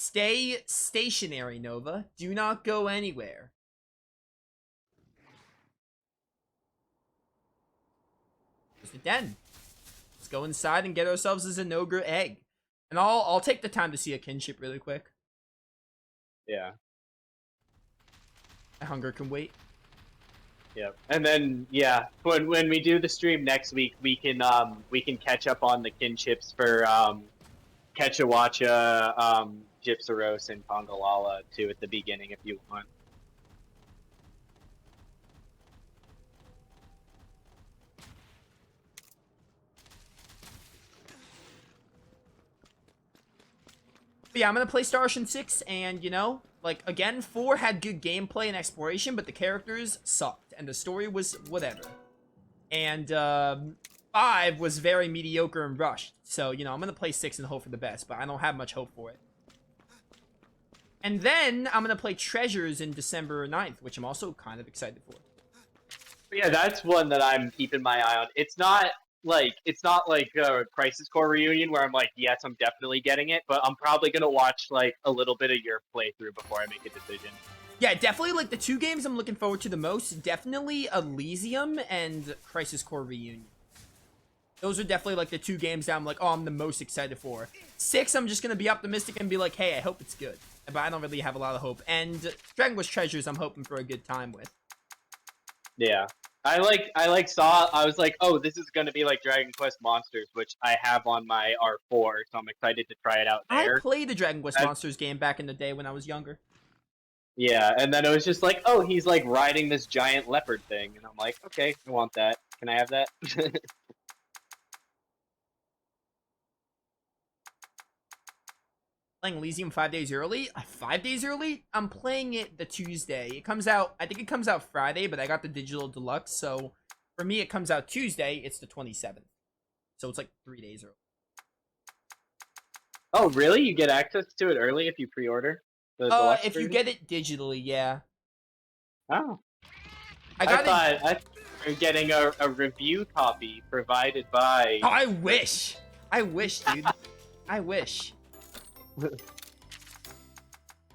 Stay stationary, Nova. Do not go anywhere. There's the den. Let's go inside and get ourselves a Zinogre egg. And I'll take the time to see a kinship really quick. Yeah. My hunger can wait. Yep. And then when we do the stream next week, we can catch up on the kinships for Kechawacha, Gypsaros, and Kongalala too at the beginning if you want. But yeah, I'm gonna play Star Ocean 6, and, you know, like, again, 4 had good gameplay and exploration, but the characters sucked, and the story was whatever. And, 5 was very mediocre and rushed. So, you know, I'm gonna play 6 and hope for the best, but I don't have much hope for it. And then, I'm gonna play Treasures in December 9th, which I'm also kind of excited for. Yeah, that's one that I'm keeping my eye on. It's not like a Crisis Core reunion where I'm like, yes, I'm definitely getting it, but I'm probably gonna watch like a little bit of your playthrough before I make a decision. Yeah, definitely like the 2 games I'm looking forward to the most. Definitely Elysium and Crisis Core Reunion. Those are definitely like the 2 games that I'm like, oh, I'm the most excited for. 6, I'm just gonna be optimistic and be like, hey, I hope it's good. But I don't really have a lot of hope. And Dragon Quest Treasures, I'm hoping for a good time with. Yeah. I was like, oh, this is gonna be like Dragon Quest Monsters, which I have on my R4, so I'm excited to try it out there. I played the Dragon Quest Monsters game back in the day when I was younger. Yeah, and then it was just like, oh, he's like riding this giant leopard thing, and I'm like, okay, I want that. Can I have that? Playing Elysium 5 days early? 5 days early? I'm playing it the Tuesday. It comes out, I think it comes out Friday, but I got the digital deluxe, so for me it comes out Tuesday. It's the 27th. So it's like 3 days early. Oh, really? You get access to it early if you pre-order the deluxe if you version? get it digitally, yeah. Oh. I thought you're getting a review copy provided by... Oh, I wish! I wish, dude. I wish.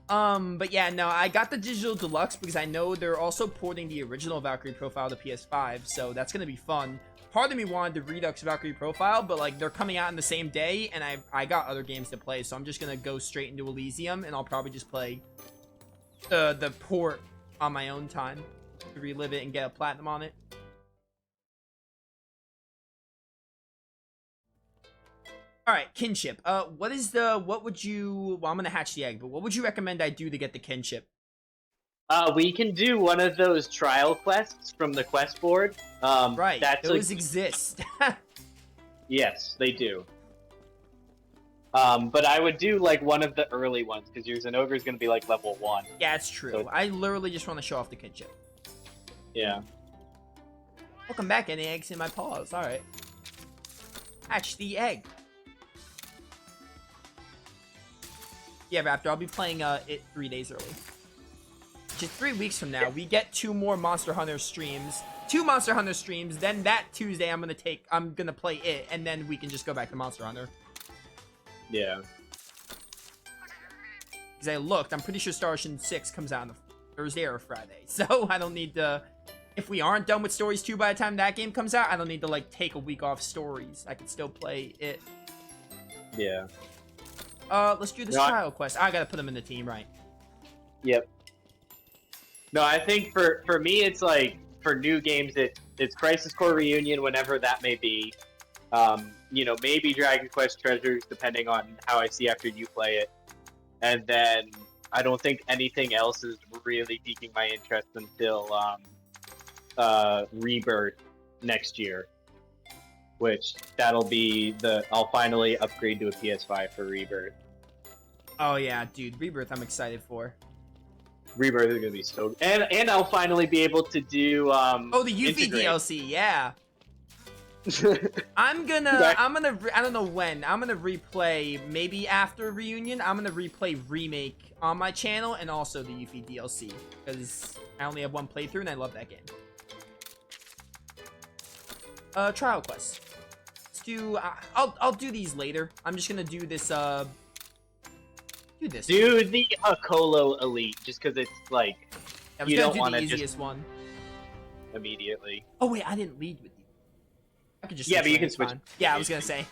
But yeah, no, I got the digital deluxe because I know they're also porting the original Valkyrie profile to PS5, so that's gonna be fun. Part of me wanted the Redux Valkyrie profile, but like they're coming out in the same day, and I got other games to play, so I'm just gonna go straight into Elysium, and I'll probably just play the port on my own time to relive it and get a platinum on it. All right, kinship. What would you? Well, I'm gonna hatch the egg, but what would you recommend I do to get the kinship? We can do one of those trial quests from the quest board. Right, those like... exist. Yes, they do. But I would do like one of the early ones because your Zinogre is gonna be like level 1. Yeah, it's true. So... I literally just want to show off the kinship. Yeah. Welcome back, any eggs in my paws? All right. Hatch the egg. Yeah, Raptor, I'll be playing it 3 days early. Just 3 weeks from now, we get 2 more Monster Hunter streams. 2 Monster Hunter streams, then that Tuesday I'm gonna play it, and then we can just go back to Monster Hunter. Yeah. Because I looked, I'm pretty sure Star Ocean 6 comes out on Thursday or Friday. So I don't need to... If we aren't done with Stories 2 by the time that game comes out, I don't need to, like, take a week off Stories. I can still play it. Yeah. Let's do this trial quest. I gotta put them in the team, right? Yep. No, I think for me, it's like, for new games, it's Crisis Core Reunion, whenever that may be. You know, maybe Dragon Quest Treasures, depending on how I see after you play it. And then, I don't think anything else is really piquing my interest until, Rebirth next year. Which, that'll be I'll finally upgrade to a PS5 for Rebirth. Oh yeah, dude, Rebirth I'm excited for. Rebirth is gonna be so... And I'll finally be able to do, oh, the Yuffie integrate. DLC, yeah. I don't know when. I'm gonna replay, maybe after Reunion, I'm gonna replay Remake on my channel, and also the Yuffie DLC. Because I only have 1 playthrough, and I love that game. Trial quest. Let's do... I'll do these later. I'm just gonna do this, Do this. Do the Hakolo Elite, just because it's like I was you gonna don't do want the to easiest just one. immediately. Oh wait, I didn't lead with you. I could just Yeah, switch but you can lanes, switch. fine. Yeah, I was gonna say.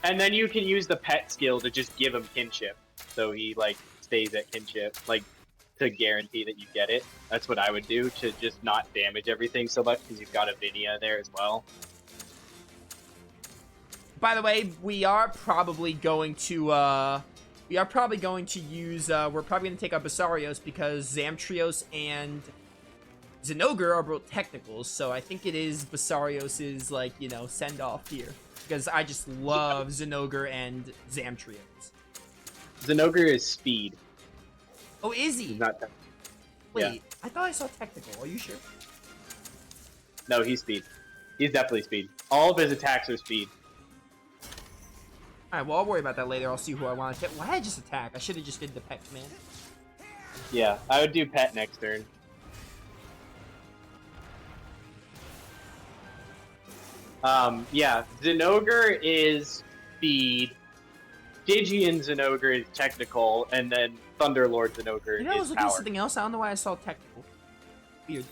And then you can use the pet skill to just give him kinship, so he like stays at kinship, like to guarantee that you get it. That's what I would do to just not damage everything so much because you've got a Vinia there as well. By the way, we are probably going to use we're probably gonna take out Basarios because Zamtrios and Zinogre are both technicals, so I think it is Basarios's like, you know, send off here. Because I just love Zinogre and Zamtrios. Zinogre is speed. Oh, is he? He's not. Wait, yeah. I thought I saw technical. Are you sure? No, he's speed. He's definitely speed. All of his attacks are speed. Alright, well, I'll worry about that later. I'll see who I want to take. Why did I just attack? I should have just did the pet command. Yeah, I would do pet next turn. Yeah, Zinogre is speed, Stygian Zinogre is technical, and then Thunderlord Zinogre You know, I was is looking at power. something else. I don't know why I saw technical. Weird.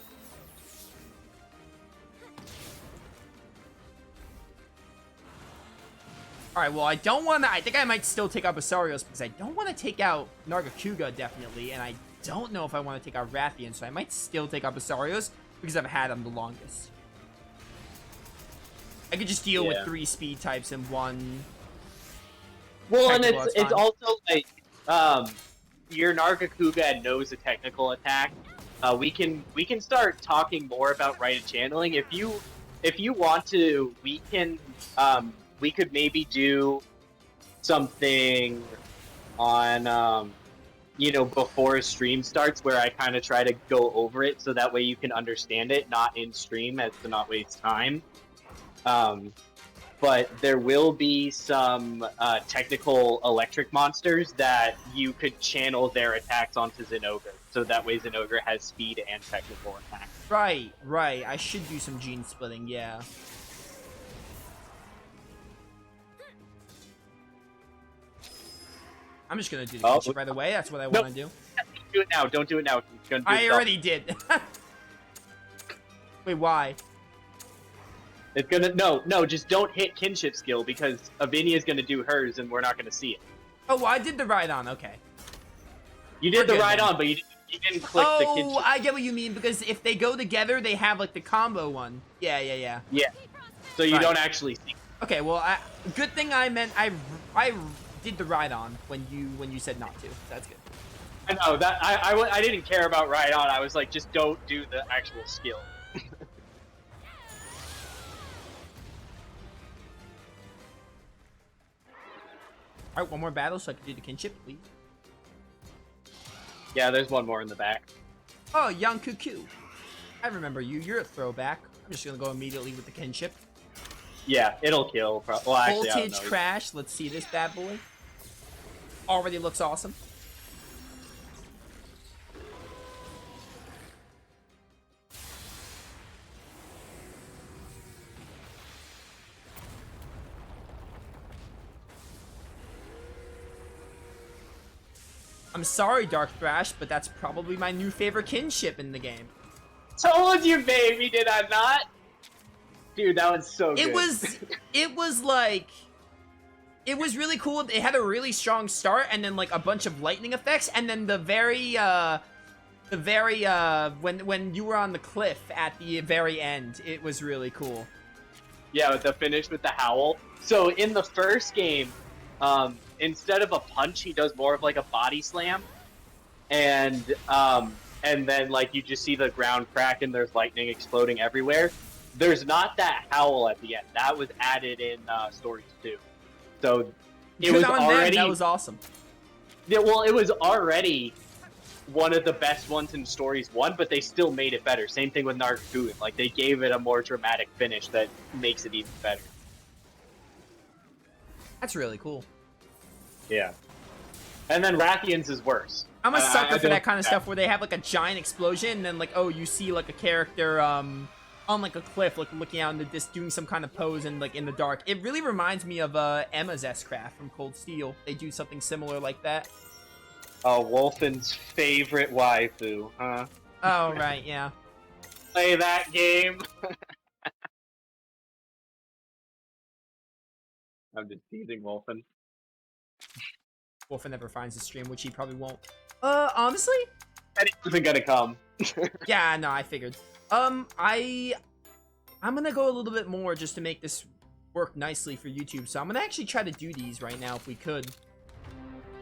Alright, well, I don't want to... I think I might still take out Basarios because I don't want to take out Nargacuga, definitely, and I don't know if I want to take out Rathian, so I might still take out Basarios because I've had him the longest. I could just deal with 3 speed types in one. Well, and Technical, it's that's fine. also like your Nargacuga knows a technical attack. We can start talking more about righted channeling. If you want to, we could maybe do something on you know, before stream starts where I kind of try to go over it so that way you can understand it, not in stream as to not waste time. But there will be some technical electric monsters that you could channel their attacks onto Zinogre, so that way Zinogre has speed and technical attack. Right, right. I should do some gene splitting, yeah. I'm just gonna do the kinship right away. That's what I want to do. Don't do it now. Don't do it now. It's gonna do I itself. already did. Wait, why? It's gonna no. Just don't hit kinship skill because Avinia is gonna do hers and we're not gonna see it. Oh, well, I did the ride on. Okay. You did We're the good ride then. on, but you didn't click the kinship. Oh, I get what you mean because if they go together, they have like the combo one. Yeah. Yeah. So you Right. don't actually see. Okay, well, good thing I meant I did the ride on when you said not to. That's good. I know that I didn't care about ride on. I was like, just don't do the actual skill. All right, one more battle so I can do the kinship, please. Yeah, there's one more in the back. Oh, Young Cuckoo. I remember you. You're a throwback. I'm just gonna go immediately with the kinship. Yeah, it'll kill. Well, actually, I don't Voltage know. crash. Let's see this bad boy. Already looks awesome. I'm sorry, Dark Thrash, but that's probably my new favorite kinship in the game. Told you, baby, did I not? Dude, that was so good. It was really cool. It had a really strong start and then like a bunch of lightning effects and then when you were on the cliff at the very end, it was really cool. Yeah, with the finish with the howl. So in the first game, instead of a punch, he does more of like a body slam, and then like you just see the ground crack and there's lightning exploding everywhere. There's not that howl at the end. That was added in Stories 2. So it was already that was awesome. Yeah, well, it was already one of the best ones in Stories 1, but they still made it better. Same thing with Nargacuga. Like they gave it a more dramatic finish that makes it even better. That's really cool. Yeah. And then Rathian's is worse. I'm a sucker for don't- that kind of stuff where they have like a giant explosion and then like, oh, you see like a character on like a cliff, like looking out in the distance, doing some kind of pose and like in the dark. It really reminds me of Emma's S-Craft from Cold Steel. They do something similar like that. Oh, Wolfen's favorite waifu, huh? Oh, right, yeah. Play that game. I'm just teasing Wolfen. Wolfen never finds the stream, which he probably won't. Honestly? And he wasn't gonna come. Yeah, no, I figured. I'm gonna go a little bit more just to make this work nicely for YouTube. So I'm gonna actually try to do these right now if we could.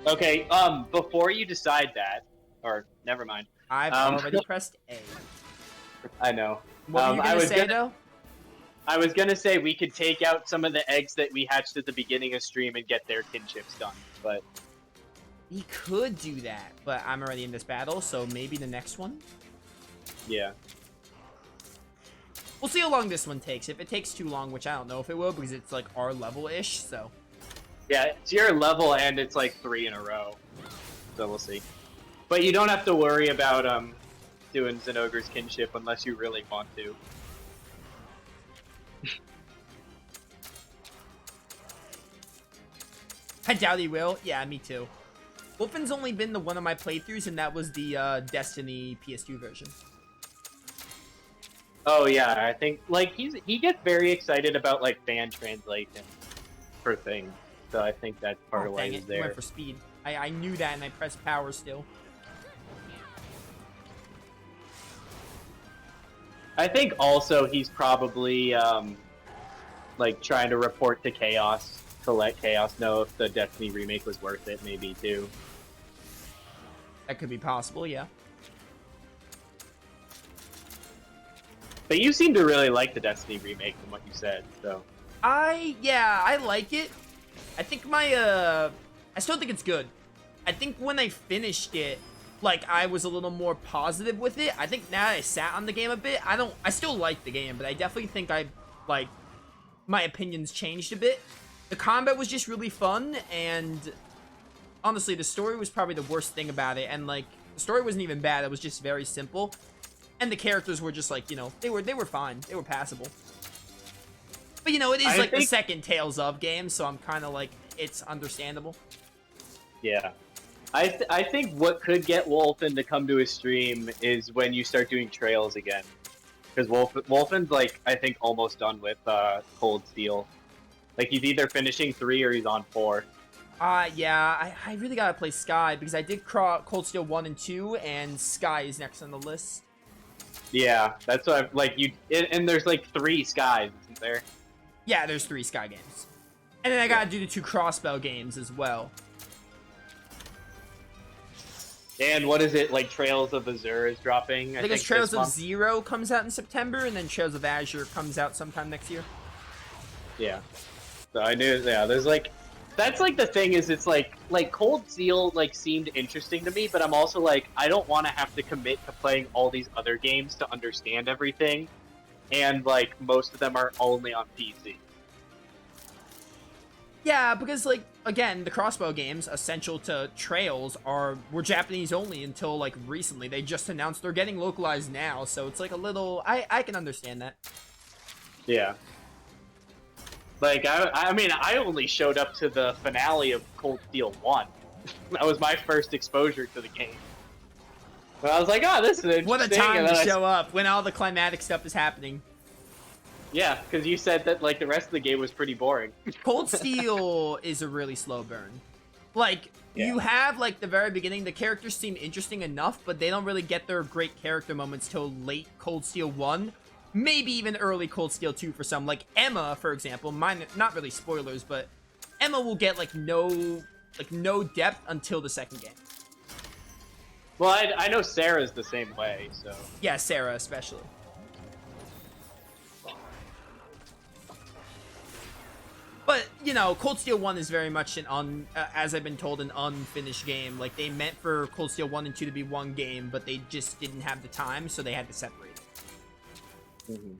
Okay, before you decide that, or never mind. I've already pressed A. I know. What were you gonna say, though? I was gonna say we could take out some of the eggs that we hatched at the beginning of stream and get their kinships done, but... We could do that, but I'm already in this battle, so maybe the next one? Yeah. We'll see how long this one takes. If it takes too long, which I don't know if it will, because it's like our level-ish, so... Yeah, it's your level and it's like 3 in a row. So we'll see. But you don't have to worry about doing Zinogre's kinship unless you really want to. I doubt he will. Yeah, me too. Wolfen's only been the one of my playthroughs, and that was the Destiny PS2 version. Oh yeah, I think like he gets very excited about like fan translation for things. So I think that's part of why he's there. Went for speed. I knew that, and I pressed power still. I think also he's probably like trying to report to Chaos to let Chaos know if the Destiny remake was worth it, maybe too. That could be possible, yeah. But you seem to really like the Destiny remake from what you said, so. Yeah, I like it. I think I still think it's good. I think when I finished it, like, I was a little more positive with it. I think now that I sat on the game a bit, I still like the game, but I definitely think my opinions changed a bit. The combat was just really fun, and honestly, the story was probably the worst thing about it, and, like, the story wasn't even bad, it was just very simple. And the characters were just, like, you know, they were fine. They were passable. But, you know, it is, like, the second Tales of game, so I'm kind of, like, it's understandable. Yeah. I think what could get Wolfen to come to his stream is when you start doing trails again. Because Wolfen's, like, I think almost done with Cold Steel. Like, he's either finishing 3 or he's on 4. Yeah, I really gotta play Sky, because I did Cold Steel 1 and 2, and Sky is next on the list. Yeah, that's what I've, like, and there's, like, 3 Skies, isn't there? Yeah, there's 3 Sky games. And then I gotta do the 2 Crossbow games as well. And what is it, like, Trails of Azure is dropping, I think Trails of Zero comes out in September, and then Trails of Azure comes out sometime next year. Yeah. So I knew, yeah, there's, like, that's, like, the thing is, it's, like, Cold Steel, like, seemed interesting to me, but I'm also, like, I don't want to have to commit to playing all these other games to understand everything, and, like, most of them are only on PC. Yeah, because, like, again, the Crossbow games, essential to Trails, were Japanese only until, like, recently. They just announced they're getting localized now, so it's, like, a little... I can understand that. Yeah. Like, I mean, I only showed up to the finale of Cold Steel 1. That was my first exposure to the game. But I was like, oh, this is interesting. What a time to show up, when all the climatic stuff is happening. Yeah, because you said that, like, the rest of the game was pretty boring. Cold Steel is a really slow burn. Like, you have, like, the very beginning, the characters seem interesting enough, but they don't really get their great character moments till late Cold Steel 1. Maybe even early Cold Steel 2 for some. Like, Emma, for example, not really spoilers, but Emma will get, like, no depth until the second game. Well, I know Sarah's the same way, so... Yeah, Sarah especially. But, you know, Cold Steel 1 is very much as I've been told, an unfinished game. Like, they meant for Cold Steel 1 and 2 to be one game, but they just didn't have the time, so they had to separate it. Mm-hmm.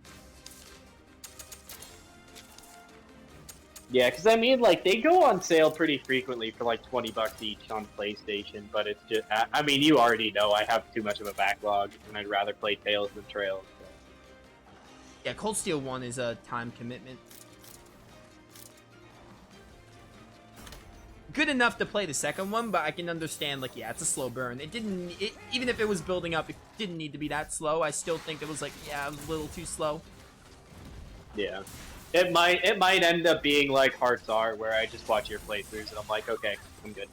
Yeah, because, I mean, like, they go on sale pretty frequently for, like, $20 each on PlayStation, but it's just... I mean, you already know I have too much of a backlog, and I'd rather play Tales than Trails. So. Yeah, Cold Steel 1 is a time commitment. good enough to play the second one, but I can understand, like, yeah, it's a slow burn. Even if it was building up, it didn't need to be that slow. I still think it was, like, yeah, it was a little too slow. Yeah. It might end up being like Hearts Are, where I just watch your playthroughs and I'm like, okay, I'm good.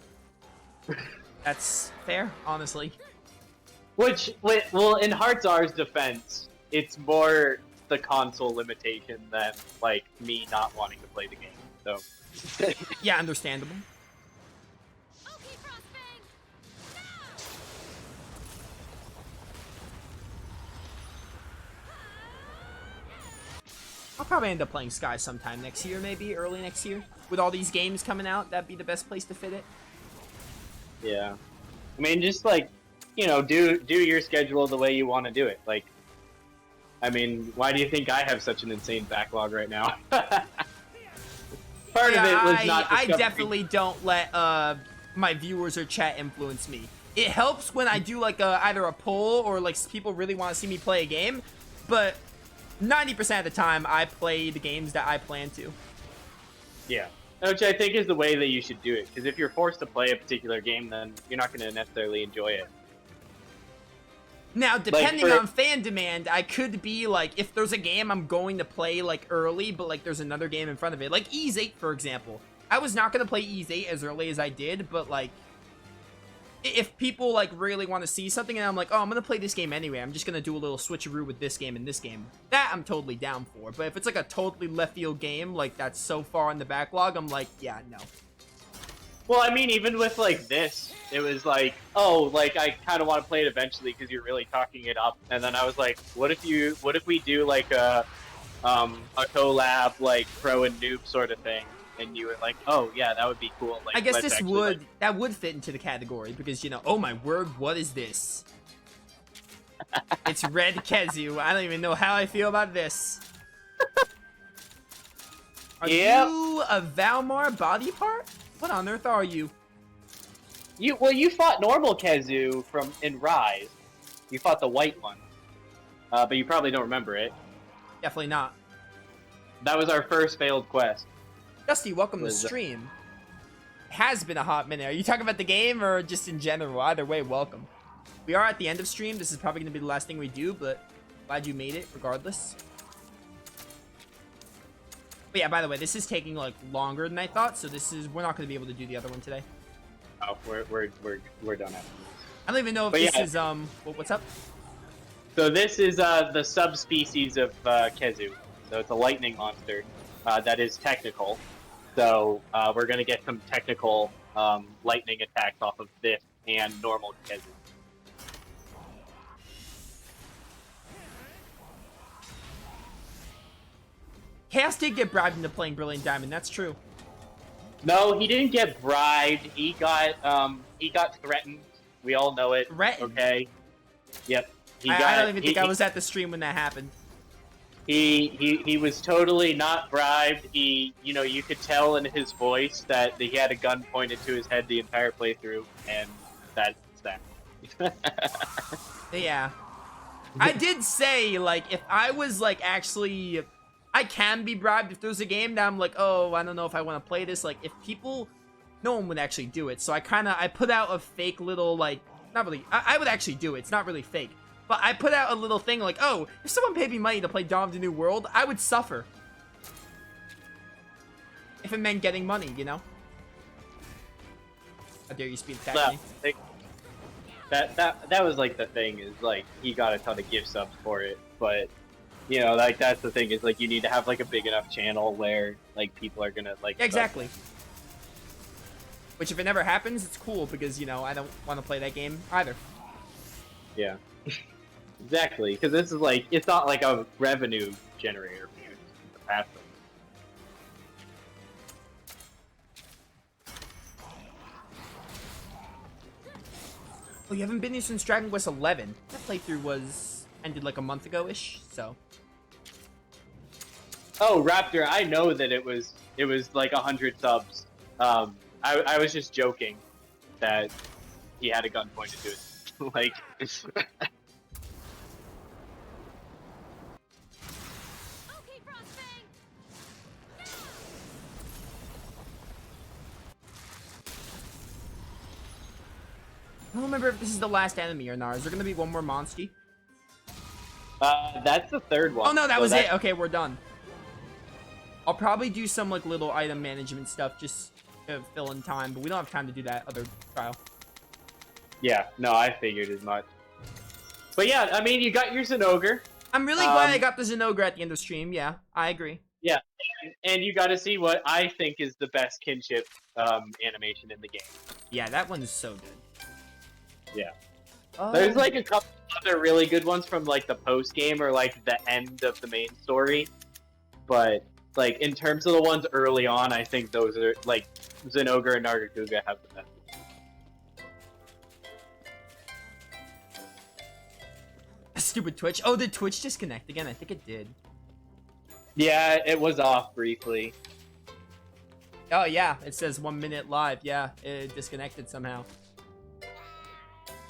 That's fair, honestly. Well, in Hearts R's defense, it's more the console limitation than, like, me not wanting to play the game, so... Yeah, understandable. I'll probably end up playing Sky sometime next year, maybe early next year. With all these games coming out, that'd be the best place to fit it. Yeah. I mean, just, like, you know, do your schedule the way you want to do it. Like, I mean, why do you think I have such an insane backlog right now? Part of it was not I definitely don't let my viewers or chat influence me. It helps when I do like either a poll or like people really want to see me play a game, but 90% of the time I play the games that I plan to. Yeah, which I think is the way that you should do it, because if you're forced to play a particular game, then you're not going to necessarily enjoy it. Now, depending on fan demand, I could be like, if there's a game I'm going to play like early, but like there's another game in front of it, like Ys 8, for example. I was not going to play Ys 8 as early as I did, but like, if people like really want to see something and I'm like, oh, I'm going to play this game anyway, I'm just going to do a little switcheroo with this game and this game, that I'm totally down for. But if it's like a totally left field game, like that's so far in the backlog, I'm like, yeah, no. Well, I mean, even with, like, this, it was like, oh, like, I kind of want to play it eventually because you're really talking it up. And then I was like, what if we do, like, a collab, like, pro and noob sort of thing? And you were like, oh, yeah, that would be cool. Like, I guess this would, like... that would fit into the category because, you know, oh my word, what is this? It's Red Kezu. I don't even know how I feel about this. Are you a Valmar body part? What on earth are you? You fought normal Kezu in Rise. You fought the white one. But you probably don't remember it. Definitely not. That was our first failed quest. Dusty, welcome to stream. It has been a hot minute. Are you talking about the game or just in general? Either way, welcome. We are at the end of stream. This is probably going to be the last thing we do, but glad you made it regardless. But yeah, by the way, this is taking like longer than I thought, so we're not going to be able to do the other one today. Oh, we're done after this. I don't even know if this is what's up? So this is the subspecies of Kezu. So it's a lightning monster that is technical. So we're gonna get some technical lightning attacks off of this and normal Kezu. Chaos did get bribed into playing Brilliant Diamond. That's true. No, he didn't get bribed. He got threatened. We all know it. Threatened? Okay. Yep. I don't even think I was at the stream when that happened. He was totally not bribed. You could tell in his voice that he had a gun pointed to his head the entire playthrough, and that's that. Yeah. I did say, like, if I was, like, actually... I can be bribed if there's a game that I'm like, oh, I don't know if I want to play this. Like, if people... No one would actually do it. So I put out a fake little, like... Not really... I would actually do it. It's not really fake. But I put out a little thing like, oh, if someone paid me money to play Dawn of the New World, I would suffer. If it meant getting money, you know? How dare you speed attack me? That was, like, the thing, is, like, he got a ton of gift subs for it, but... You know, like, that's the thing, is, like, you need to have, like, a big enough channel where, like, people are gonna, like... Yeah, exactly. Which, if it never happens, it's cool, because, you know, I don't want to play that game either. Yeah. Exactly, because this is, like, it's not, like, a revenue generator for you. It's a passive. Oh, you haven't been here since Dragon Quest 11. That playthrough ended like a month ago-ish, so... Oh, Raptor, I know that it was like 100 subs. I was just joking that he had a gun pointed to it. Like... don't remember if this is the last enemy or not. Is there gonna be one more Monsky? That's the third one. Oh no, that so was it. Okay, we're done. I'll probably do some like little item management stuff just to fill in time, but we don't have time to do that other trial. Yeah, no, I figured as much. But yeah, I mean, you got your Zinogre. I'm really glad I got the Zinogre at the end of stream. Yeah, I agree. Yeah, and you got to see what I think is the best kinship animation in the game. Yeah, that one's so good. Yeah. There's like a couple other really good ones from like the post game or like the end of the main story, but like in terms of the ones early on, I think those are like Zinogre and Nargacuga have the best. Stupid Twitch. Oh, did Twitch disconnect again? I think it did. Yeah, it was off briefly. Oh yeah, it says 1 minute live. Yeah, it disconnected somehow.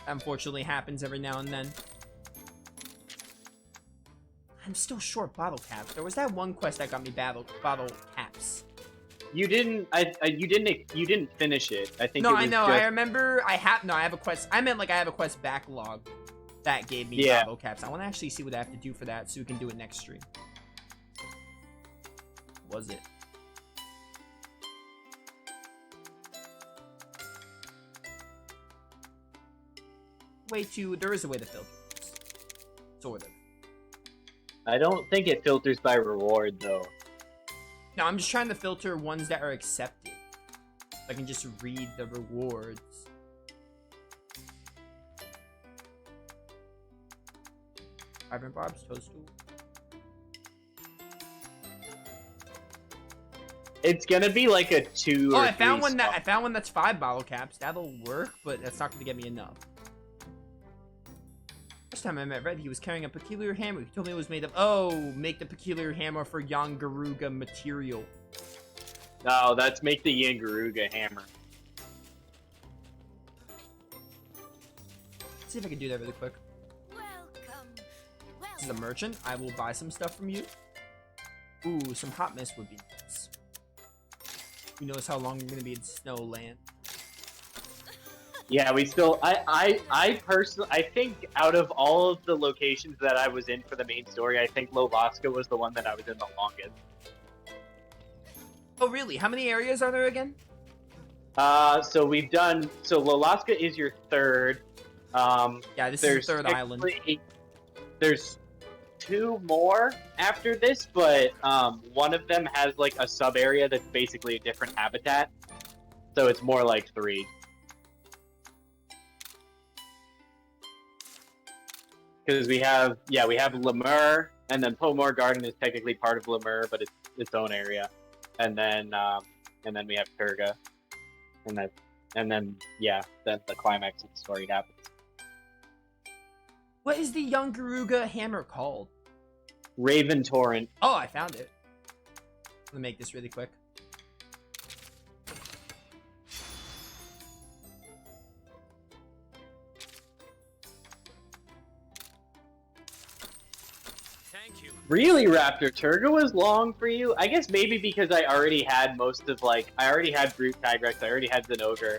Unfortunately happens every now and then. I'm still short bottle caps. There was that one quest that got me bottle caps. You didn't. You didn't finish it. I think. No, it was I know. Just... I remember. I have a quest. I meant like I have a quest backlog that gave me bottle caps. I want to actually see what I have to do for that, so we can do it next stream. Was it? There is a way to filter this. Sort of. I don't think it filters by reward though. No, I'm just trying to filter ones that are accepted. So I can just read the rewards. Ivan Bob's Toadstool. It's gonna be like a 2 or 3 I found one that's 5 bottle caps. That'll work, but that's not gonna get me enough. First time I met Red, he was carrying a peculiar hammer. He told me it was made of... Oh, make the peculiar hammer for Yangaruga material. No, that's make the Yangaruga hammer. Let's see if I can do that really quick. Welcome. This is a merchant. I will buy some stuff from you. Ooh, some hot mist would be nice. Who knows how long you're gonna be in Snowland. Yeah, we still. I personally, I think out of all of the locations that I was in for the main story, I think Lovaska was the one that I was in the longest. Oh, really? How many areas are there again? So we've done. So Lolaska is your third. Yeah, this is the third island. There's 2 more after this, but one of them has like a sub area that's basically a different habitat. So it's more like 3. Because we have Lemur, and then Pomor Garden is technically part of Lemur, but it's its own area, and then we have Turga, and then the climax of the story happens. What is the Yangaruga hammer called? Raven Torrent. Oh, I found it. Let me make this really quick. Really, Raptor? Turga was long for you? I guess maybe because I already had most of, like, I already had Brute Tigrex, I already had Zinogre.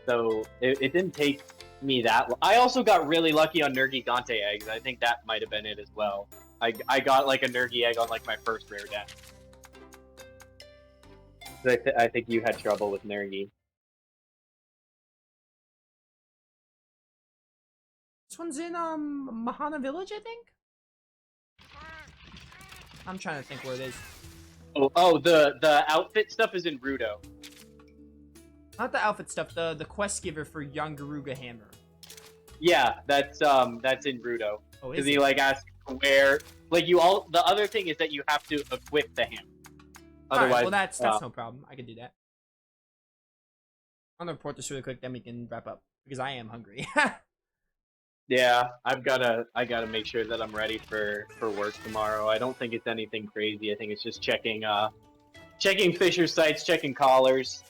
So, it didn't take me that long. I also got really lucky on Nergigante eggs. I think that might have been it as well. I got, like, a Nergi egg on, like, my first rare death. I think you had trouble with Nergi. This one's in, Mahana Village, I think? I'm trying to think where it is. The outfit stuff is in Rudo. Not the outfit stuff, the quest giver for Yangaruga hammer. Yeah, that's in Rudo. Oh, because he like asks where, like the other thing is that you have to equip the hammer. Otherwise, right, well that's no problem. I can do that. I'm gonna report this really quick, then we can wrap up because I am hungry. Yeah, I gotta make sure that I'm ready for work tomorrow. I don't think it's anything crazy. I think it's just checking Fisher sites, checking collars,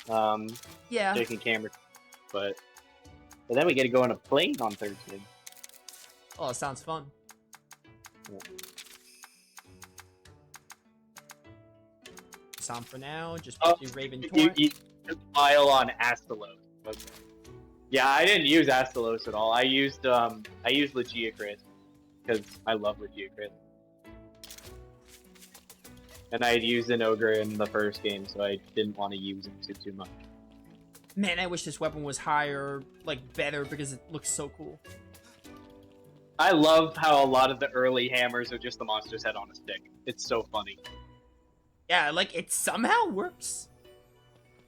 yeah, checking cameras. But then we get to go on a plane on Thursday. Oh, it sounds fun. Yeah. Some for now. Just put the Raven Torrent. You file on Astalos. Okay. Yeah, I didn't use Astalos at all. I used Legiocrit because I love Legiocrit. And I had used Zinogre in the first game, so I didn't want to use him too much. Man, I wish this weapon was higher, like, better, because it looks so cool. I love how a lot of the early hammers are just the monster's head on a stick. It's so funny. Yeah, like, it somehow works.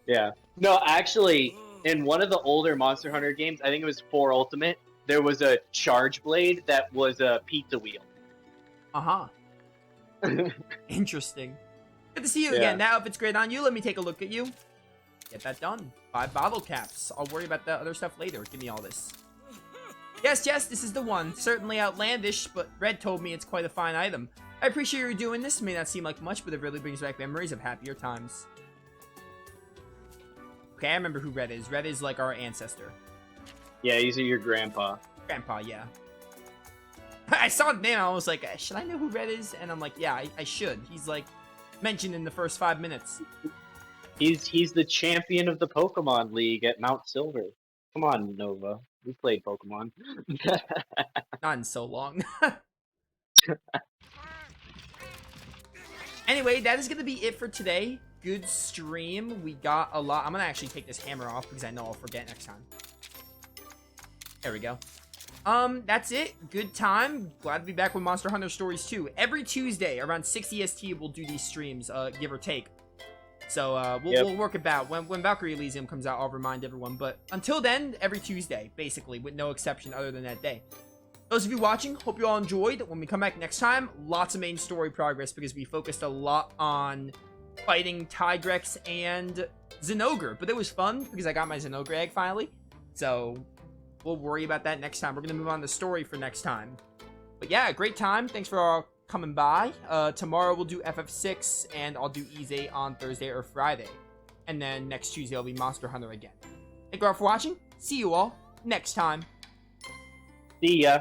Yeah. No, actually, in one of the older Monster Hunter games, I think it was 4 Ultimate, there was a charge blade that was a pizza wheel. Uh-huh. Interesting. Good to see you Yeah. again. Now, if it's great on you, let me take a look at you. Get that done. 5 bottle caps. I'll worry about the other stuff later. Give me all this. Yes, this is the one. Certainly outlandish, but Red told me it's quite a fine item. I appreciate you doing this. It may not seem like much, but it really brings back memories of happier times. Okay, I remember who Red is. Red is like our ancestor. Yeah, he's your grandpa. Grandpa, yeah. I saw his name, I was like, should I know who Red is? And I'm like, yeah, I should. He's like mentioned in the first 5 minutes. He's the champion of the Pokemon League at Mount Silver. Come on, Nova. We played Pokemon. Not in so long. Anyway, that is going to be it for today. Good stream. We got a lot. I'm going to actually take this hammer off because I know I'll forget next time. There we go. That's it. Good time. Glad to be back with Monster Hunter Stories 2. Every Tuesday around 6 EST, we'll do these streams, give or take. So, we'll work it out. When Valkyrie Elysium comes out, I'll remind everyone. But until then, every Tuesday, basically, with no exception other than that day. Those of you watching, hope you all enjoyed. When we come back next time, lots of main story progress because we focused a lot on fighting Tigrex and Zinogre. But it was fun because I got my Zinogre egg finally. So, we'll worry about that next time. We're going to move on to the story for next time. But yeah, great time. Thanks for coming by. Tomorrow we'll do FF6, and I'll do Ease on Thursday or Friday. And then next Tuesday will be Monster Hunter again. Thank you all for watching. See you all next time. See ya.